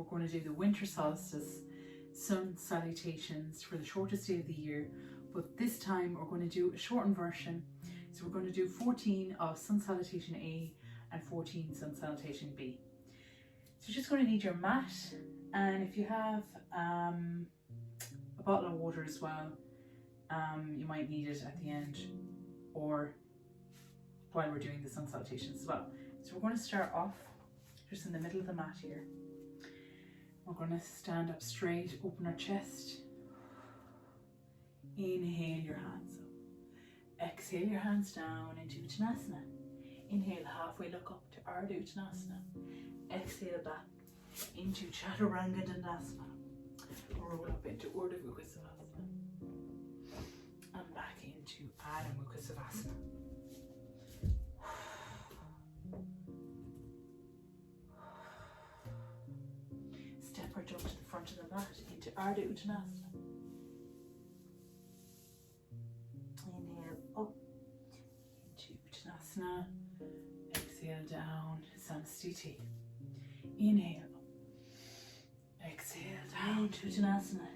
going to do the Winter Solstice Sun Salutations for the shortest day of the year, but this time we're going to do a shortened version. So we're going to do 14 of Sun Salutation A and 14 Sun Salutation B. So you're just going to need your mat, and if you have a bottle of water as well, you might need it at the end or while we're doing the Sun Salutations as well. So we're going to start off just in the middle of the mat here. We're going to stand up straight, open our chest. Inhale your hands up. Exhale your hands down into Uttanasana. Inhale, halfway look up to Ardha Uttanasana. Exhale back into Chaturanga Dandasana. Roll up into Urdhva Savasana. And back into Adho Mukha Savasana. Step or jump to the front of the mat into Ardha Uttanasana. Inhale up into Uttanasana. Exhale down to Samastiti. Inhale up. Exhale down to Uttanasana.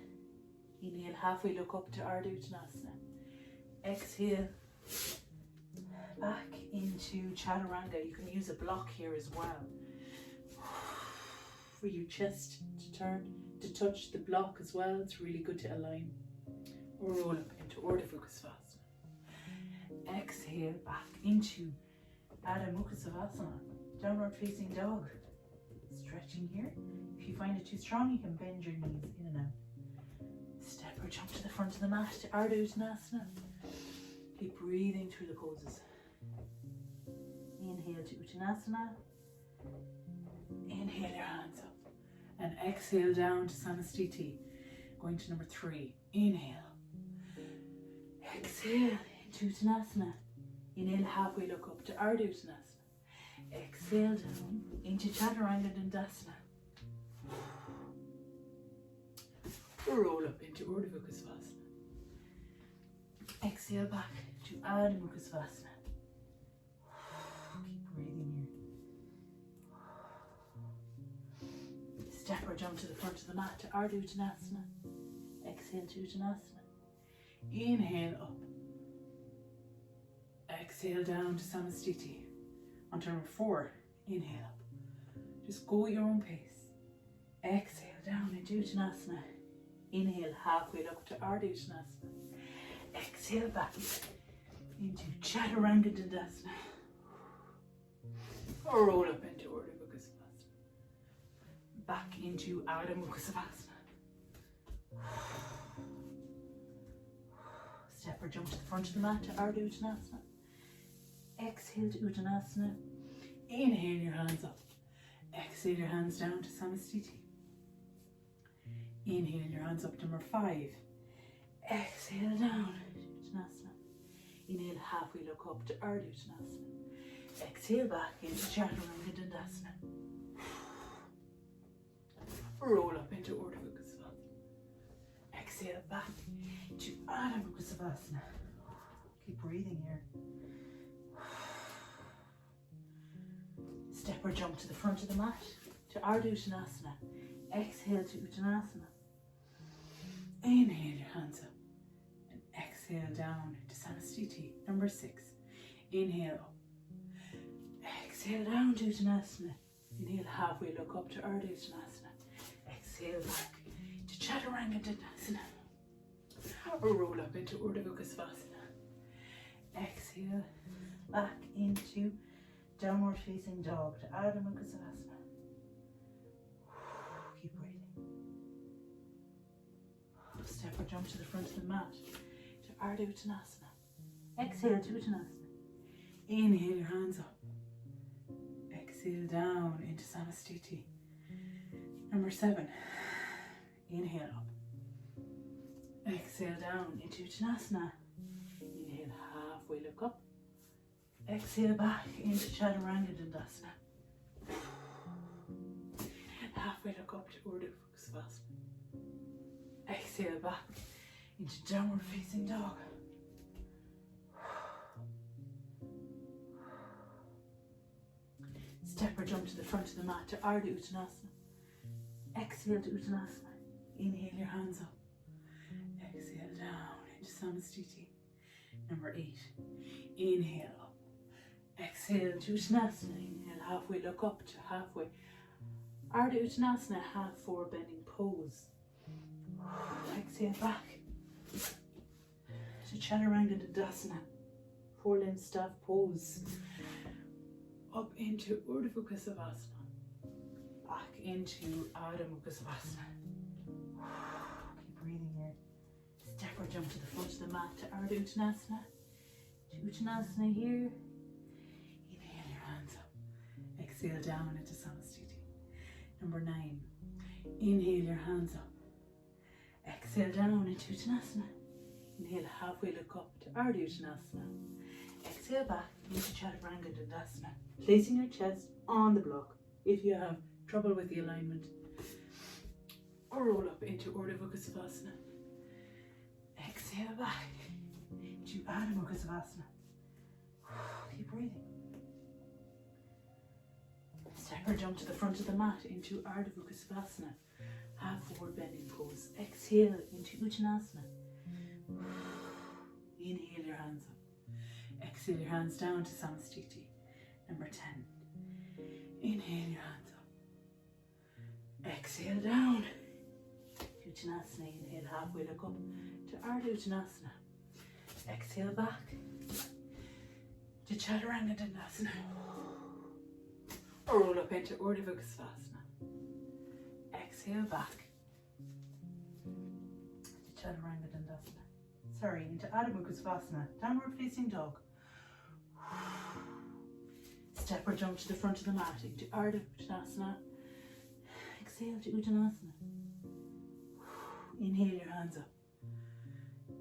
Inhale, halfway look up to Ardha Uttanasana. Exhale back into Chaturanga. You can use a block here as well for your chest to turn, to touch the block as well. It's really good to align. Roll up into Urdhva Savasana. Exhale back into Adho Mukha Savasana. Downward facing dog. Stretching here. If you find it too strong, you can bend your knees in and out. Step or jump to the front of the mat to Ardha Uttanasana. Keep breathing through the poses. Inhale to Uttanasana. Inhale your hands up. And exhale down to Samastiti. Going to number 3. Inhale. Exhale into Uttanasana. Inhale, halfway look up to Ardha Uttanasana. Exhale down into Chaturanga Dandasana. Roll up into Urdhva Savasana. Exhale back to Adho Mukha Savasana. Keep breathing here. Step or jump to the front of the mat to Ardha Uttanasana. Exhale to Uttanasana. Inhale up. Exhale down to Samastiti. On to number 4, inhale up. Just go at your own pace. Exhale down into Uttanasana. Inhale, halfway up to Ardha Uttanasana. Exhale back into Chaturanga Dandasana. Roll up into Urdhva Savasana. Back into Adho Mukha Savasana. Step or jump to the front of the mat to Ardha Uttanasana. Exhale to Uttanasana. Inhale your hands up. Exhale your hands down to Samastiti. Inhale your hands up to number 5. Exhale down to Uttanasana. Inhale, halfway look up to Ardha Uttanasana. Exhale back into Chaturanga Dandasana. Roll up into Urdhva Savasana. Exhale back to Adho Mukha Savasana. Keep breathing here. Step or jump to the front of the mat to Ardha Uttanasana. Exhale to Uttanasana. Inhale your hands up and exhale down to Samastiti. Number 6. Inhale up. Exhale down to Uttanasana. Inhale, halfway look up to Ardha Uttanasana. Exhale back to Chaturanga Dandasana. Roll up into Urdhva Savasana. Exhale back into Downward Facing Dog to Adho Mukha Savasana. Keep breathing. Step or jump to the front of the mat to Ardha Uttanasana. Exhale to Uttanasana. Inhale your hands up. Exhale down into Samastiti. Number 7. Inhale up. Exhale down into Uttanasana. Inhale, halfway look up. Exhale back into Chaturanga Dandasana. Halfway look up to Urdhva Savasana. Exhale back into Downward Facing Dog. Step or jump to the front of the mat to Ardha Uttanasana. Exhale to Uttanasana. Inhale your hands up. Exhale down into Samastiti. Number 8. Inhale up. Exhale to Uttanasana. Inhale halfway, look up to halfway. Ardha Uttanasana, half forward bending pose. Exhale back to Chaturanga Dandasana, 4-limb staff pose. Up into Urdhva Mukha Savasana. Back into Adho Mukha Savasana. Keep breathing here. Step or jump to the front of the mat to Ardha Uttanasana. To Uttanasana here. Inhale your hands up. Exhale down into Samastiti. Number 9. Inhale your hands up. Exhale down into Uttanasana. Inhale halfway, look up to Ardha Uttanasana. Exhale back into Chaturanga Dandasana. Placing your chest on the block. If you have trouble with the alignment, or roll up into Urdhva Mukha Savasana. Exhale back to Adho Mukha Savasana. Keep breathing. Step or jump to the front of the mat into Ardha Mukha Savasana. Half forward bending pose. Exhale into Uttanasana. Inhale your hands up. Exhale your hands down to Samastiti. Number 10. Inhale your hands up. Exhale down. Uttanasana. Inhale halfway, look up to Ardha Uttanasana. Exhale back to Chaturanga Dandasana. Roll up into Urdhva Mukha Savasana. Exhale back to Chaturanga Dandasana. Sorry, into Adho Mukha Savasana, downward facing dog. Step or jump to the front of the mat into Ardha Uttanasana. Exhale to Uttanasana. Inhale your hands up.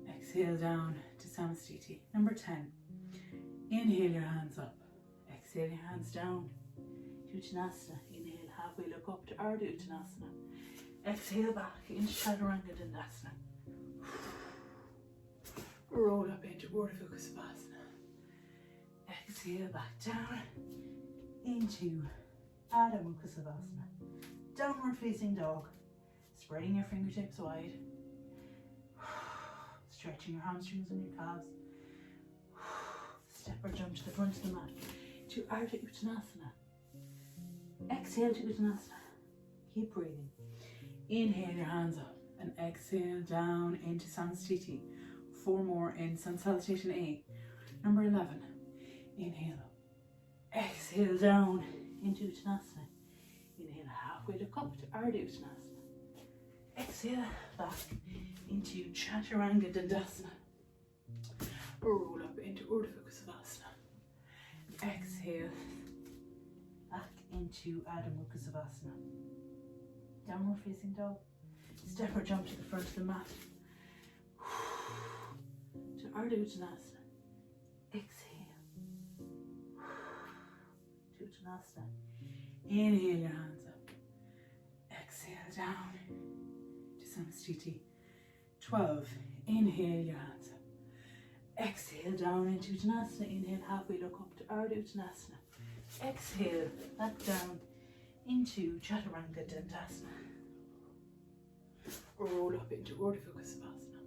Exhale down to Samastiti. Number 10. Inhale your hands up. Exhale your hands down to Uttanasana. Inhale halfway, look up to Ardha Uttanasana. Exhale back into Chaturanga Dandasana. Roll up into Urdhva Mukha Savasana. Exhale back down into Adho Mukha Savasana. Downward facing dog. Spreading your fingertips wide. Stretching your hamstrings and your calves. Step or jump to the front of the mat to Ardha Uttanasana. Exhale to Uttanasana. Keep breathing. Inhale your hands up and exhale down into Samastiti. 4 more in Sun Salutation A. Number 11. Inhale up. Exhale down into Uttanasana. Inhale halfway, look up to Ardha Uttanasana. Exhale back into Chaturanga Dandasana. Roll up into Urdhva Mukha Savasana. Exhale back into Adho Mukha Savasana. Downward facing dog. Step or jump to the front of the mat. To Ardha Uttanasana. Exhale. To Uttanasana. Inhale your hands up. Exhale down to Samastiti. 12. Inhale your hands up. Exhale down into Uttanasana. Inhale halfway, look up to Ardha Uttanasana. Exhale back down into Chaturanga Dandasana. Roll up into Urdhva Mukha Savasana.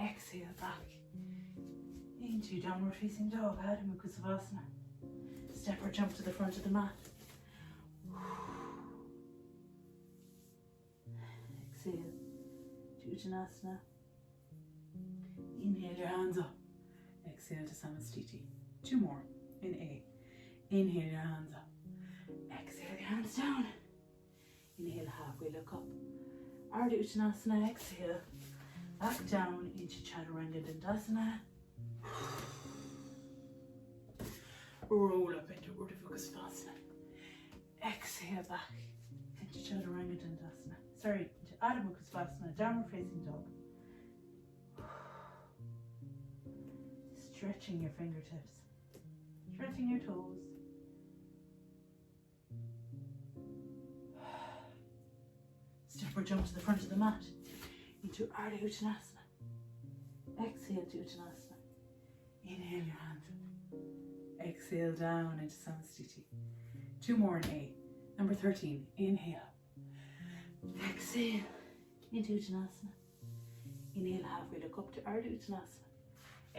Exhale back into downward facing dog, Adho Mukha Savasana. Step or jump to the front of the mat. Exhale to Uttanasana. Inhale your hands up. Exhale to Samastiti. 2 more in A. Inhale your hands up. Exhale your hands down. Inhale halfway, look up. Ardha Uttanasana. Exhale back down into Chaturanga Dandasana. Roll up into Urdhva Mukha Savasana. Exhale back into Chaturanga Dandasana. Sorry, into Adho Mukha Savasana, downward facing dog. Stretching your fingertips, stretching your toes. Step or jump to the front of the mat into Ardha Uttanasana. Exhale to Uttanasana. Inhale your hands up. Exhale down into Samastiti. 2 more in A. Number 13. Inhale. Exhale into Uttanasana. Inhale, halfway look up to Ardha Uttanasana.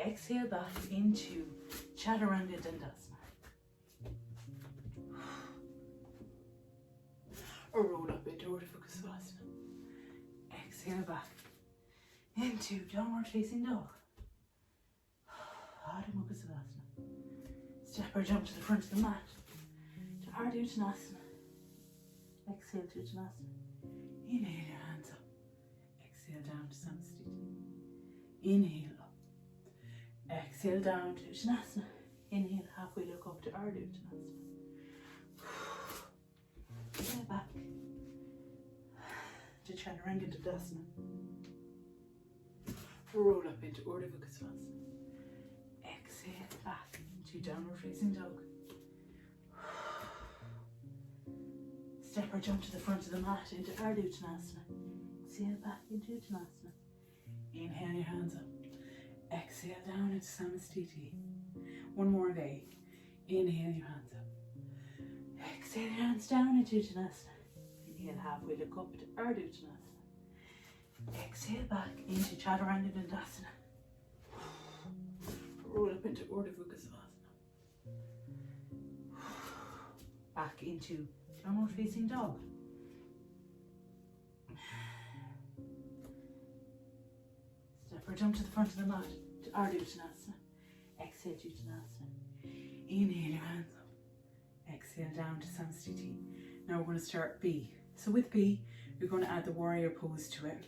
Exhale back into Chaturanga Dandasana. Or roll up into Urdhva Savasana. Exhale back into Downward Facing Dog. Ardha Mukha Savasana. Step or jump to the front of the mat to Ardha Uttanasana. Exhale to Uttanasana. Inhale your hands up. Exhale down to Samastiti. Inhale up. Exhale down to Uttanasana. Inhale, halfway look up to Ardha Uttanasana. Inhale back to Chaturanga Dandasana. Roll up into Urdhva Savasana. Exhale back into Downward Facing Dog. Step or jump to the front of the mat into Ardha Uttanasana. Exhale back into Uttanasana. Inhale your hands up. Exhale down into Samastiti. One more day. Inhale your hands up. Exhale your hands down into Uttanasana. Inhale, halfway look up to Ardha Uttanasana. Exhale back into Chaturanga Dandasana. Roll up into Urdhva Savasana. Back into Downward Facing Dog. Step or jump to the front of the mat to Ardha Uttanasana. Exhale to Uttanasana. Inhale your hands up. Exhale down to Samastiti. Now we're going to start B. So with B, we're going to add the warrior pose to it.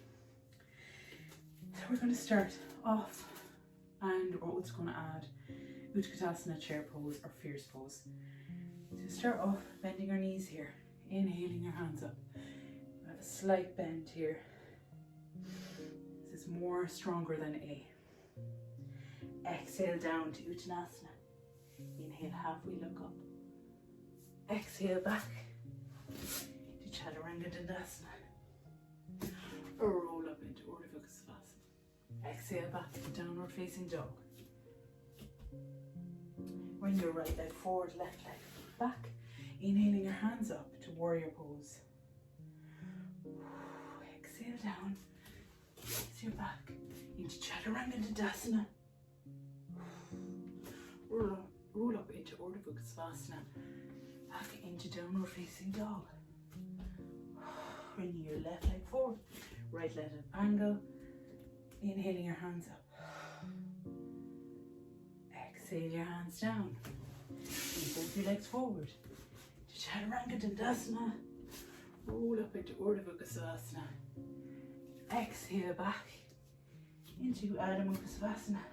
So we're going to start off and we're also going to add Utkatasana, chair pose or fierce pose. So start off bending our knees here, inhaling your hands up. We have a slight bend here. This is more stronger than A. Exhale down to Uttanasana. Inhale, halfway look up. Exhale back to Chaturanga Dandasana. Roll up into Urdhva Savasana. Exhale back to Downward Facing Dog. Bring your right leg forward, left leg back. Inhaling your hands up to warrior pose. Exhale down. Exhale back into Chaturanga Dandasana. Roll up into Urdhva Savasana. Back into Downward Facing Dog. Bringing your left leg forward, right leg at an angle. Inhaling your hands up. Exhale your hands down. Bring both your legs forward to Chaturanga Dandasana. Roll up into Urdhva Savasana. Exhale back into Adho Mukha Savasana.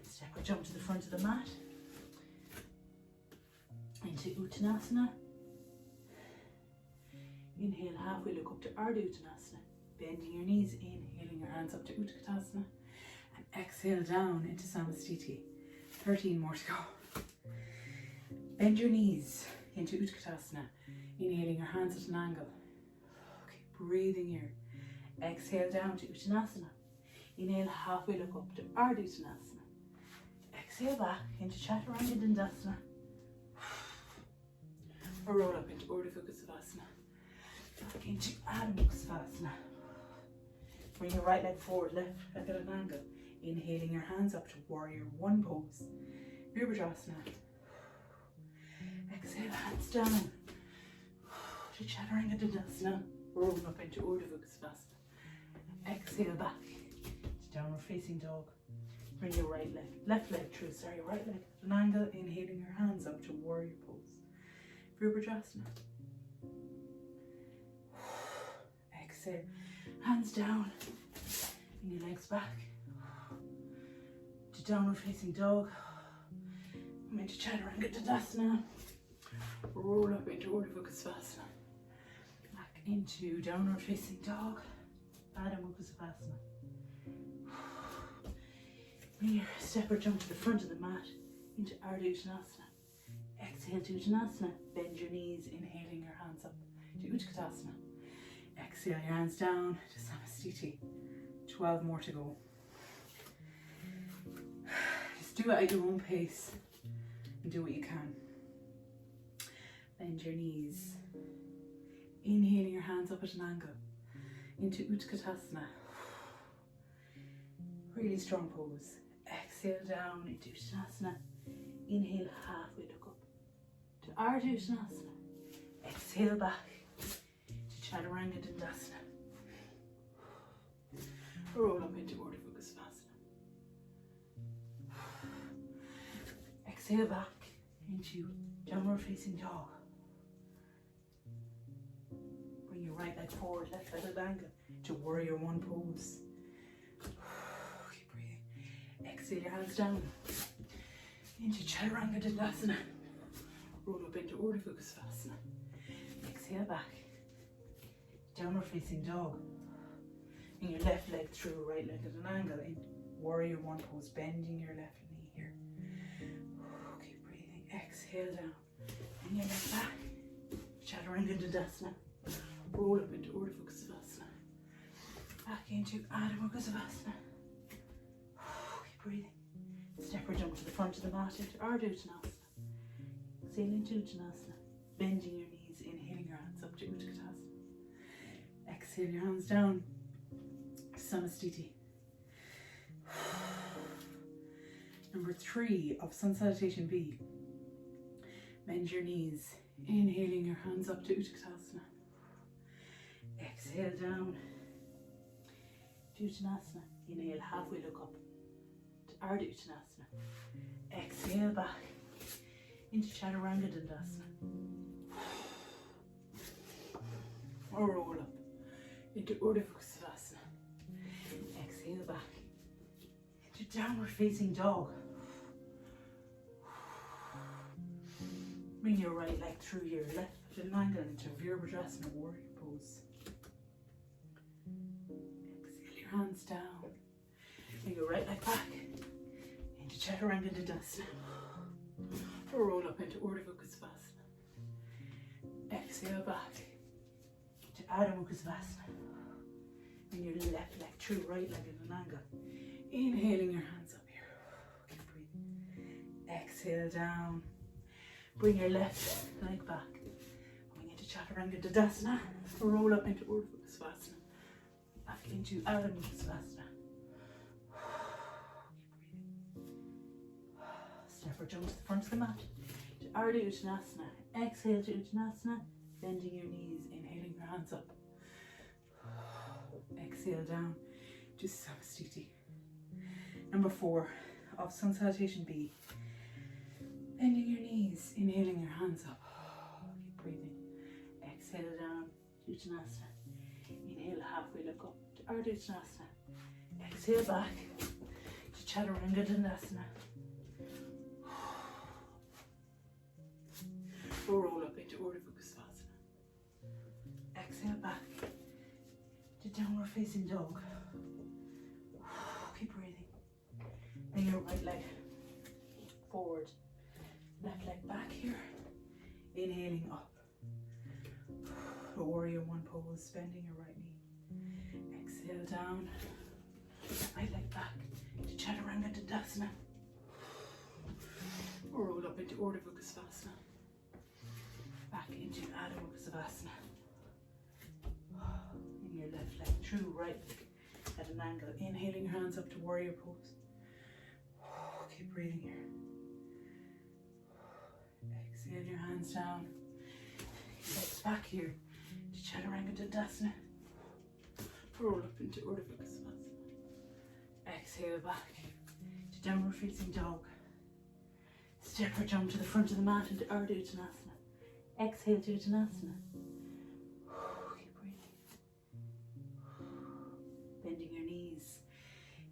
Step or jump to the front of the mat into Uttanasana. Inhale, halfway look up to Ardha Uttanasana. Bending your knees, inhaling your hands up to Utkatasana. And exhale down into Samastiti. 13 more to go. Bend your knees into Utkatasana. Inhaling your hands at an angle. Okay, breathing here. Exhale down to Uttanasana. Inhale, halfway look up to Ardha Uttanasana. Exhale back into Chaturanga Dandasana. Or roll up into Urdhva Savasana. Back into Adho Mukha Savasana. Bring your right leg forward, left leg at an angle. Inhaling your hands up to Warrior One pose. Virabhadrasana. Exhale, hands down to Chaturanga Dandasana. Roll up into Urdhva Savasana. Exhale back to Downward Facing Dog. Bring your right leg, right leg at an angle. Inhaling your hands up to Warrior pose. Virabhadrasana. Exhale, hands down, and your legs back to Downward Facing Dog. Come into Chaturanga Dandasana. Roll up into Urdhva Savasana. Back into Downward Facing Dog. Adho Mukha Savasana. Bring your step or jump to the front of the mat into Ardha Uttanasana. Exhale to Uttanasana. Bend your knees, inhaling your hands up to Utkatasana. Exhale your hands down to Samastiti. 12 more to go. Just do it at your own pace and do what you can. Bend your knees. Inhaling your hands up at an angle into Utkatasana. Really strong pose. Exhale down into Uttanasana. Inhale, halfway look up to Ardha Uttanasana. Exhale back to Chaturanga Dandasana. Roll up into Urdhva Utkatasana. Exhale back into downward facing dog. Bring your right leg forward, left leg at angle to warrior one pose. Keep breathing. Exhale your hands down into Chaturanga Dandasana. Roll up into Urdhva Utkatasana. Exhale back. Downward facing dog. Bring your left leg through, right leg at an angle in warrior one pose, bending your left knee here. Keep breathing. Exhale down. Bring your leg back. Chaturanga Dandasana. Roll up into Urdhva Utkatasana. Back into Adho Mukha Savasana. Keep breathing. Step or jump to the front of the mat into Ardha Uttanasana. Exhale into Uttanasana. Bending your knees, inhaling your hands up to Utkatasana. Exhale your hands down. Samastiti. Number 3 of Sun Salutation B. Bend your knees, inhaling your hands up to Utkatasana. Exhale down to Uttanasana. Inhale, halfway look up to Ardha Uttanasana. Exhale back into Chaturanga Dandasana. Or roll up into Urdhva Utkatasana. Exhale back into downward facing dog. Bring your right leg through your left at an angle into Virabhadrasana, warrior pose. Exhale your hands down. Bring your right leg back into Chaturanga Dandasana. Roll up into Urdhva Utkatasana. Exhale back to Adho Mukha Savasana. Bring your left leg through, right leg at an angle. Inhaling your hands up here. Keep breathing. Exhale down. Bring your left leg back. Going into Chaturanga Dandasana. Roll up into Urdhva Utkatasana. Back into Adho Mukha Savasana. Keep breathing. Step or jump to the front of the mat to Ardha Uttanasana. Exhale to Uttanasana. Bending your knees, inhaling your hands up. Exhale down to Samastiti. Number 4 of Sun Salutation B. Bending your knees, inhaling your hands up. Keep breathing. Exhale down to Uttanasana. Inhale, halfway look up to Ardha Uttanasana. Exhale back to Chaturanga Dandasana. Roll up into Urdhva Utkatasana. Exhale back to downward facing dog. Keep breathing. Bring your right leg forward, left leg back here. Inhaling up. Warrior one pose, bending your right knee. Exhale down. Right leg back to Chaturanga Dandasana. Roll up into Urdhva Utkatasana. Back into Adho Mukha Savasana. Bring your left leg through, right leg at an angle. Inhaling your hands up to warrior pose. Keep breathing here. Exhale your hands down. Legs back here to Chaturanga Dandasana. Roll up into Urdhva Utkatasana. Exhale back to downward facing dog. Step or jump to the front of the mat into Ardha Uttanasana. Exhale to Uttanasana. Keep breathing. Bending your knees.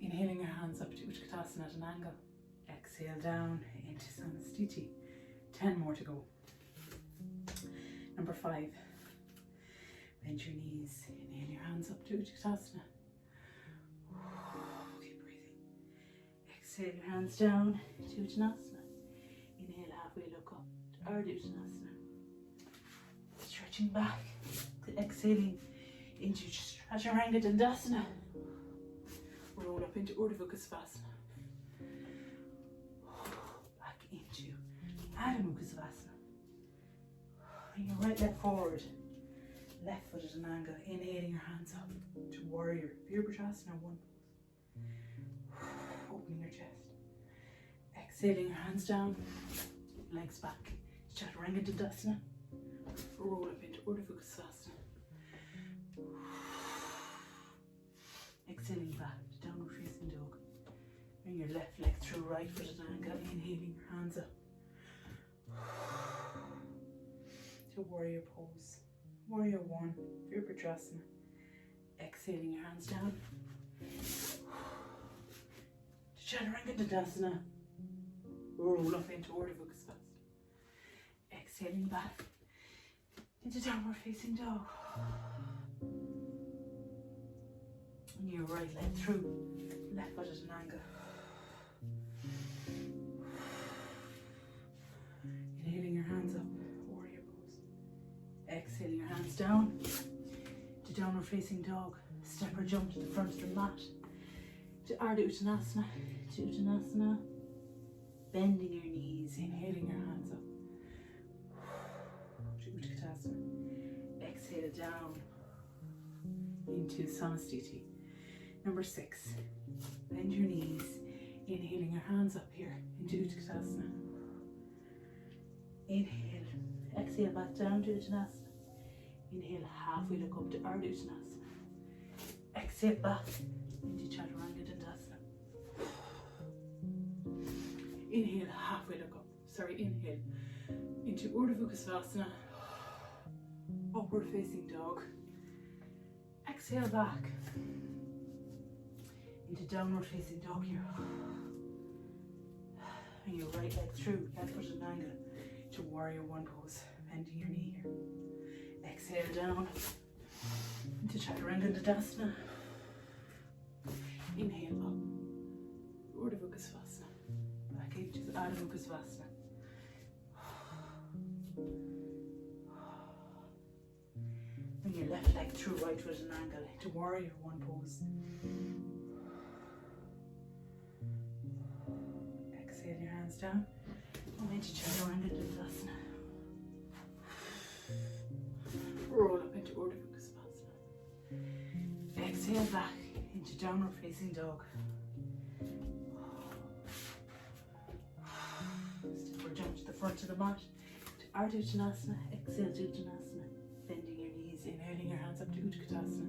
Inhaling your hands up to Utkatasana at an angle. Exhale down into Samastiti. 10 more to go. Number 5. Bend your knees. Inhale your hands up to Utkatasana. Keep breathing. Exhale your hands down to Uttanasana. Inhale, halfway look up to Ardha Uttanasana. Stretching back to exhaling into Chaturanga Dandasana. Roll up into Urdhva Utkatasana. Back into Adho Mukha Savasana. Bring your right leg forward, left foot at an angle, inhaling your hands up to warrior, Virabhadrasana 1 pose. Opening your chest. Exhaling your hands down, legs back, Chaturanga Dandasana. Roll up into Urdhva Savasana. Exhaling back to downward facing dog. Bring your left leg through, right foot at an angle, inhaling your hands up to warrior pose. Warrior 1, Virabhadrasana. Exhaling your hands down to Chaturanga Dandasana. Roll up into Urdhva Savasana. Exhaling back into downward facing dog. And your right leg through, left foot at an angle. Inhaling your hands up, warrior pose. Exhaling your hands down to downward facing dog. Step or jump to the front of the mat. To Ardha Uttanasana, to Uttanasana. Bending your knees, inhaling your hands up. To Utkatasana. Exhale down into Samastiti. Number 6. Bend your knees, inhaling your hands up here into Utkatasana. Inhale, exhale back down to Uttanasana. Inhale, halfway look up to Ardha Uttanasana. Exhale back into Chaturanga Dandasana. Inhale, halfway look up. Inhale into Urdhva Savasana. Upward facing dog. Exhale back into downward facing dog here. And your right leg through, left foot at an angle to warrior 1 pose. Bending your knee here. Exhale down into Chaturanga Dandasana. Inhale up. Urdhva Savasana. Back into the Adho Mukha Savasana. Bring your left leg through, right foot at an angle to warrior 1 pose. Exhale your hands down. And into Chaturanga Dandasana. Roll up into Urdhva Savasana. Exhale back into downward facing dog. Step or jump to the front of the mat. To Ardha Uttanasana. Exhale to Uttanasana. Bending your knees, inhaling your hands up to Utkatasana.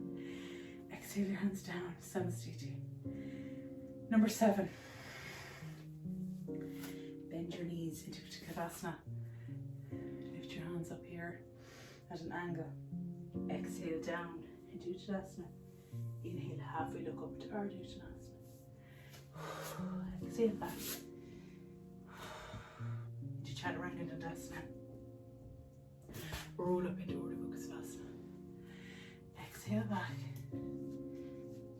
Exhale your hands down, Samastiti. Number 7. Bend your knees into Utkatasana. Lift your hands up here at an angle. Exhale down into Uttanasana. Inhale, halfway look up to Ardha Uttanasana. Exhale back into Chaturanga Dandasana. Roll up into Urdhva Savasana. Exhale back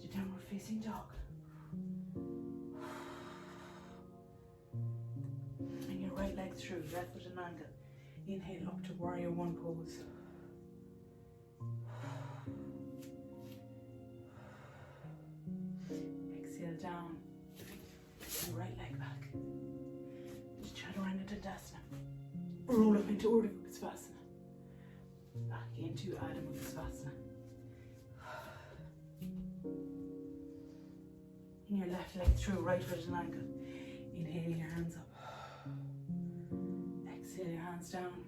to downward facing dog. And your right leg through, left foot at an angle. Inhale up to warrior 1 pose. Exhale down. And right leg back. Just Chaturanga Dandasana. Roll up into Urdhva Savasana. Back into Adho Mukha Savasana. And your left leg through, right foot at an angle. Inhaling your hands up. Exhale your hands down.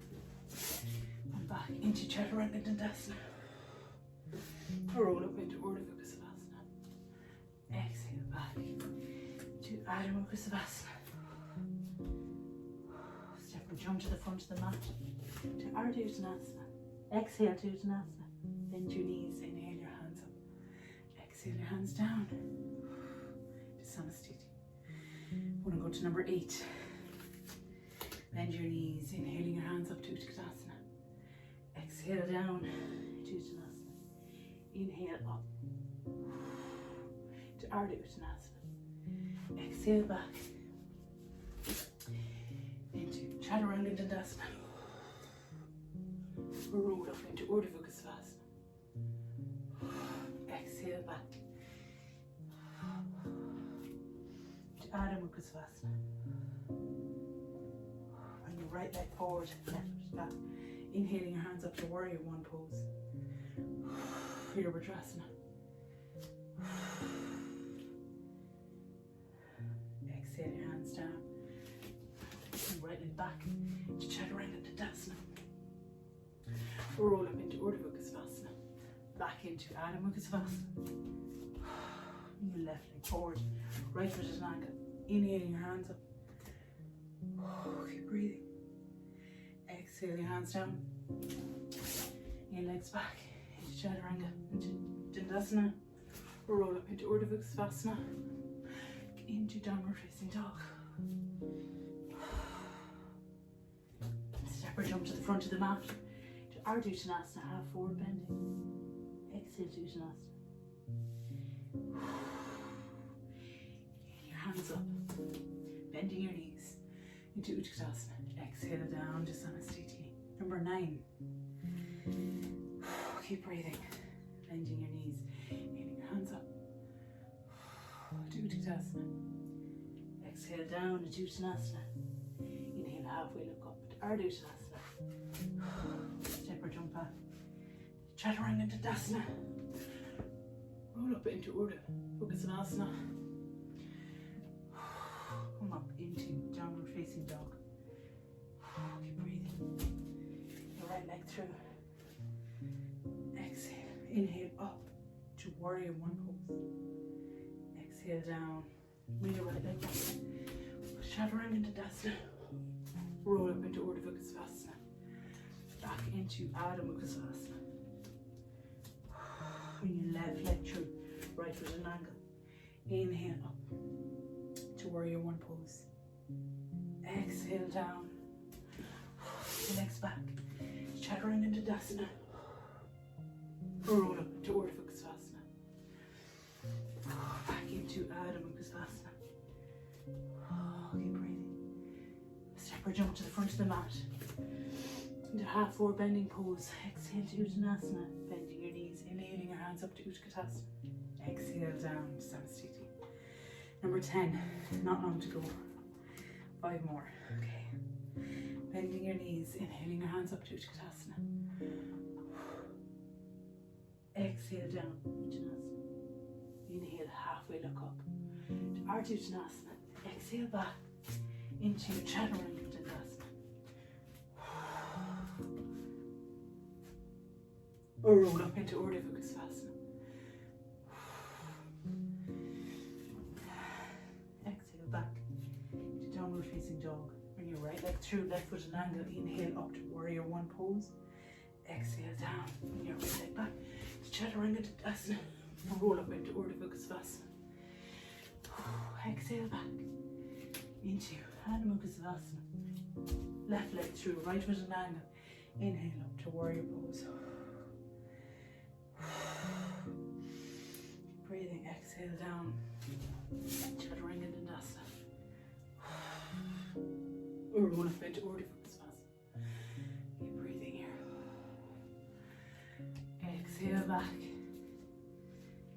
And back into Chaturanga Dandasana. Roll up into Urdhva Savasana. Exhale back to Adho Mukha Savasana. Step or jump to the front of the mat. To Ardha Uttanasana. Exhale to Uttanasana. Bend your knees, inhale your hands up. Exhale your hands down to Samastiti. We're going to go to number 8. Bend your knees, inhaling your hands up to Utkatasana. Exhale down to Uttanasana. Inhale up to Ardha Uttanasana. Exhale back into Chaturanga Dandasana. Roll up into Urdhva Savasana. Exhale back to Adho Mukha Savasana. Bring your right leg forward, left foot back. Inhaling your hands up to warrior one pose. Virabhadrasana. Exhale your hands down. And right leg back to Chaturanga Dandasana. Roll up into Urdhva Mukha. Back into Adho Mukha Savasana. Your left leg forward. Right foot at an angle. Inhaling your hands up. Keep breathing. Exhale your hands down. Your legs back into Chaturanga, into Dandasana. Roll up into Urdhva Mukha. Into downward facing dog. Step or jump to the front of the mat. To Ardha Uttanasana, half forward bending. Exhale to Uttanasana. Your hands up. Bending your knees into Utkatasana. Exhale down to Samastiti. Number 9. Keep breathing. Bending your knees. Inhaling your hands up. To Utkatasana. Exhale down to Uttanasana. Inhale halfway, look up to Ardha Uttanasana. Step or jump back. Chaturanga Dandasana. Roll up into Urdhva Mukha. Come up into downward facing dog. Keep breathing. Your right leg through. Exhale. Inhale up to warrior one pose. Exhale down. Bring your right leg back. Chaturanga Dandasana. Roll up into Urdhva Mukha. Back into Adho Mukha. Bring your left leg through. Right foot at an angle. Inhale up to warrior one pose. Exhale down. Your legs back. Chaturanga Dandasana. Roll up to Urdhva Mukha. Back into Adho Mukha. Keep breathing. Step or jump to the front of the mat. Into half forward bending pose. Exhale to Uttanasana. Bending your knees. Inhaling your hands up to Utkatasana. Exhale down to Samastiti. Number 10. Not long to go. 5 more. Okay. Bending your knees. Inhaling your hands up to Utkatasana. Exhale down. Uttanasana. Inhale halfway, look up to Ardha Uttanasana. Exhale back into Chaturanga Dandasana. Or roll up into Urdhva Mukha. Exhale back to downward facing dog. Bring your right leg through, left foot at an angle. Inhale up to warrior one pose. Exhale down. Bring your right leg back to Chaturanga Dandasana. Roll up into Urdhva Mukha. Exhale back into Adho Mukha. Left leg through, right foot at an angle. Inhale up to warrior pose. Breathing, exhale down. Chaturanga Dandasana. Roll up into Urdhva Mukha. Keep breathing here. Exhale back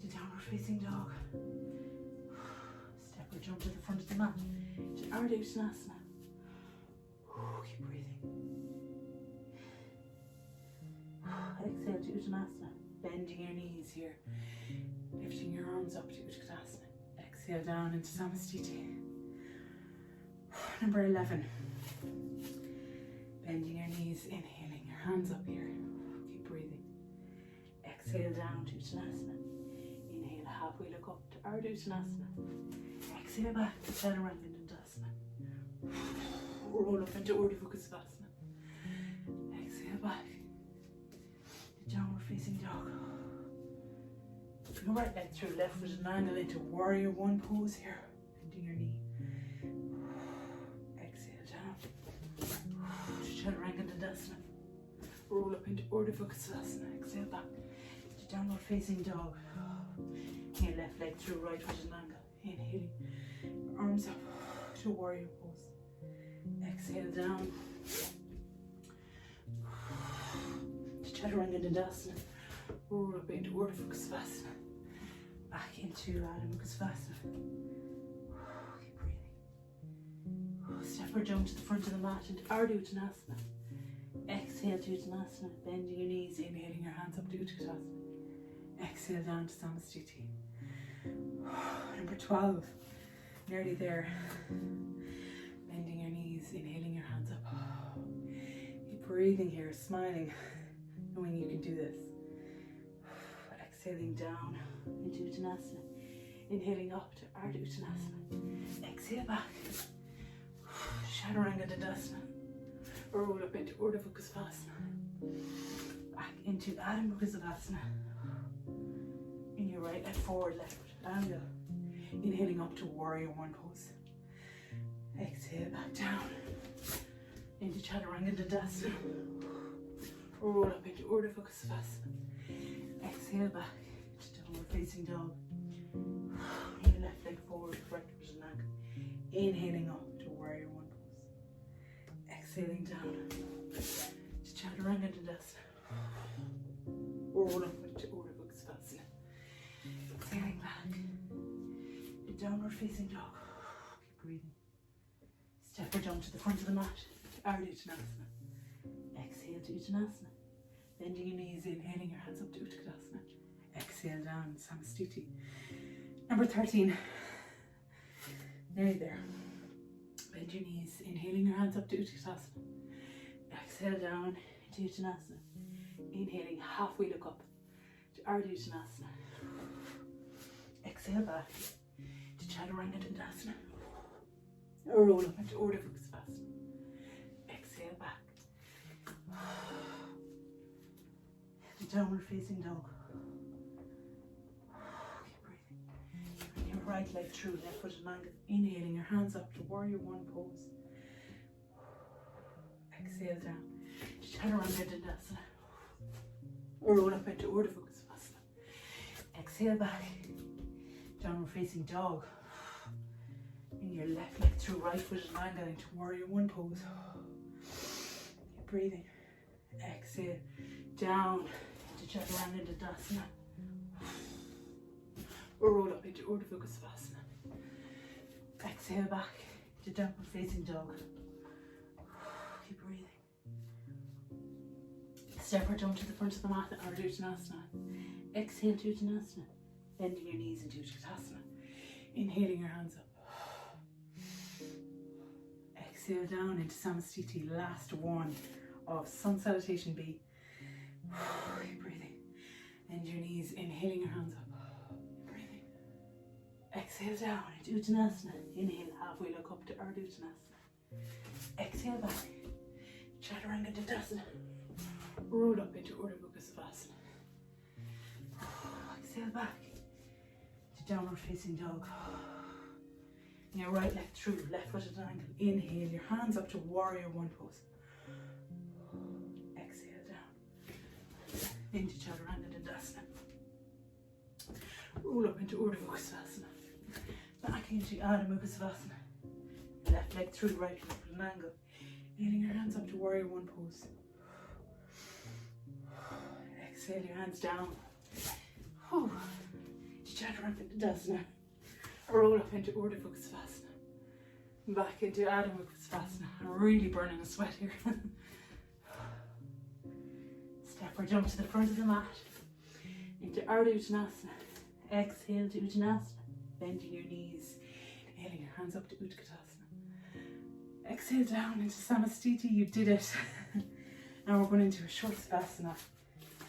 to downward facing dog. Step or jump to the front of the mat. To Ardha Uttanasana. Keep breathing. Exhale to Uttanasana. Bending your knees here. Lifting your arms up to Utkatasana. Exhale down into Samastiti. Number 11. Bending your knees, inhaling your hands up here. Keep breathing. Exhale down to Uttanasana. Inhale halfway, look up to Ardha Uttanasana. Exhale back to Chaturanga Dandasana. Roll up into Urdhva Mukha. Exhale back to downward facing dog. Your right leg through, left foot at an angle into warrior one pose here. Bending your knee. Exhale down. Chaturanga Dandasana. Roll up into Urdhva Mukha. Exhale back to downward facing dog. Your left leg through, right foot at an angle. Inhaling. Arms up to warrior pose. Exhale down. To Chaturanga Dandasana. Roll up into Urdhva Mukha. Back into Adho Mukha. Keep breathing. Step or jump to the front of the mat into Ardha Uttanasana. Exhale. Exhale to Uttanasana, bending your knees, inhaling your hands up to Utkatasana. Exhale down to Samastiti. Number 12, nearly there. Bending your knees, inhaling your hands up. Keep breathing here, smiling, knowing you can do this. Exhaling down into Uttanasana. Inhaling up to Ardha Uttanasana. Exhale back. Chaturanga Dandasana. Roll up into Urdhva Mukha. Back into Adho Mukha Savasana. In your right leg forward, left foot angle. Inhaling up to Warrior One pose. Exhale back down into Chaturanga Dandasana. Roll up into Urdhva Mukha. Exhale back to Downward Facing Dog. Your left leg forward, right foot and ankle. Inhaling up to Warrior One pose. Exhaling down to Chaturanga Dandasana. Roll up into Urdhva Mukha. Exhaling back to Downward Facing Dog. Keep breathing. Step or jump to the front of the mat to Ardha Uttanasana. Exhale to Uttanasana. Bending your knees, inhaling your hands up to Utkatasana. Exhale down, Samastiti. Number 13. Nearly there. Bend your knees, inhaling your hands up to Utkatasana. Exhale down to Uttanasana. Inhaling, halfway look up to Ardha Uttanasana. Exhale back to Chaturanga Dandasana. Roll up into Urdhva Mukha. Exhale back. Downward Facing Dog. Keep breathing. Bring your right leg through, left foot and ankle. Inhaling your hands up to Warrior One pose. Exhale down to Chaturanga Dandasana. Roll up into Urdhva Mukha. Exhale back. Downward Facing Dog. Bring your left leg through, right foot and ankle into Warrior One pose. Keep breathing. Exhale down to Chaturanga Dandasana. Roll up into Urdhva Mukha. Exhale back to Downward Facing Dog. Keep breathing. Step or jump to the front of the mat at Ardha Uttanasana. Exhale to Uttanasana. Bending your knees into Utkatasana. Inhaling your hands up. Exhale down into Samastiti. Last one of Sun Salutation B. Keep breathing. Bend your knees, inhaling your hands up. Breathing. Exhale down into Uttanasana. Inhale, halfway look up to Ardha Uttanasana. Exhale back. Chaturanga Dandasana. Roll up into Urdhva Mukha. Exhale back to Downward Facing Dog. Your right leg through, left foot at an angle. Inhale, your hands up to Warrior One pose. Exhale down into Chaturanga Dandasana. Roll up into Urdhva Mukha. Back into Adho Mukha. Left leg through, right foot at an angle. Inhaling your hands up to Warrior One pose. Exhale your hands down. To Chaturanga Dandasana. Roll up into Urdhva Mukha. Back into Adho Mukha. I'm really burning a sweat here. Step or jump to the front of the mat. Into Ardha Uttanasana. Exhale to Uttanasana. Bending your knees. Inhaling your hands up to Utkatasana. Exhale down into Samastiti. You did it. Now we're going into a short Savasana.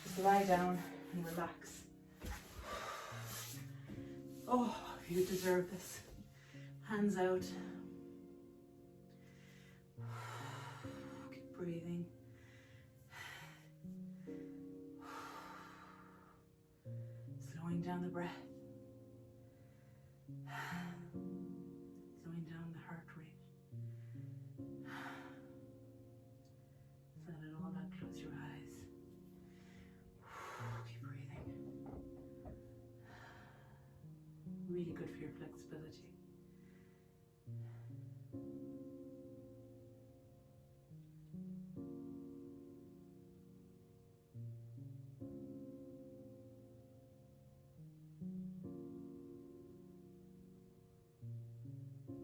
Just lie down and relax. Oh, you deserve this. Hands out. Keep breathing. Slowing down the breath. Slowing down the heart rate. Let it all out. Close your eyes. Keep breathing. Really good for your flexibility.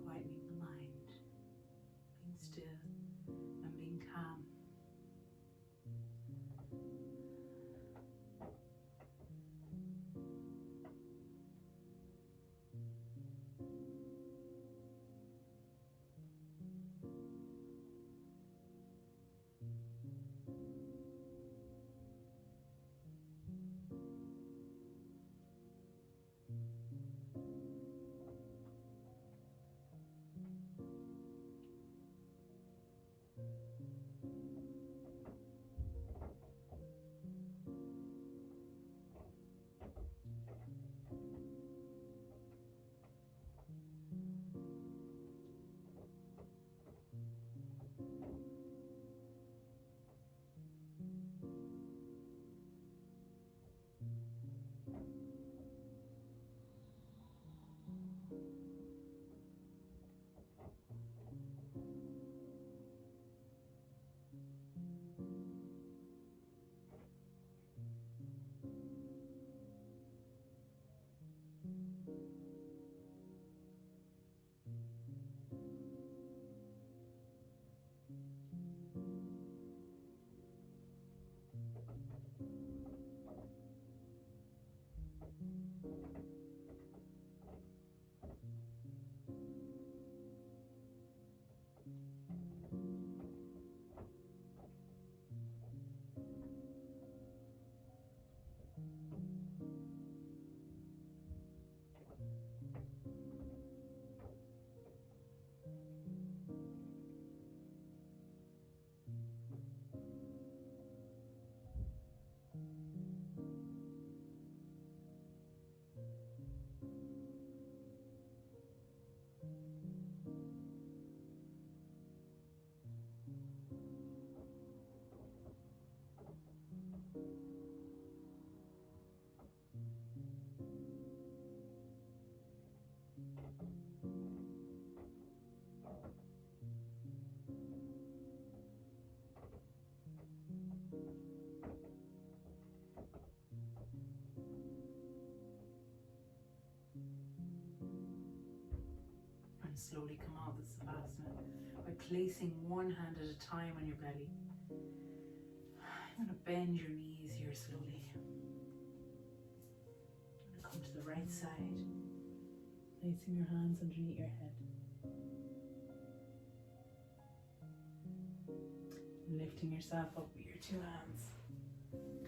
Quietening the mind, being still and being calm. And slowly come out of the Savasana by placing one hand at a time on your belly. I'm going to bend your knees here slowly. I'm going to come to the right side, placing your hands underneath your head. Lifting yourself up with your two hands,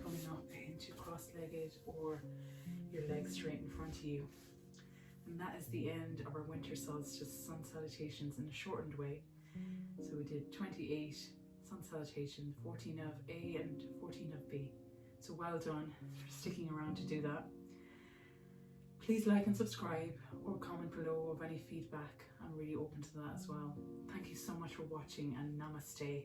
coming up into cross-legged or your legs straight in front of you. And that is the end of our winter solstice sun salutations in a shortened way. So we did 28 sun salutations, 14 of A and 14 of B. So well done for sticking around to do that. Please like and subscribe or comment below of any feedback. I'm really open to that as well. Thank you so much for watching, and namaste.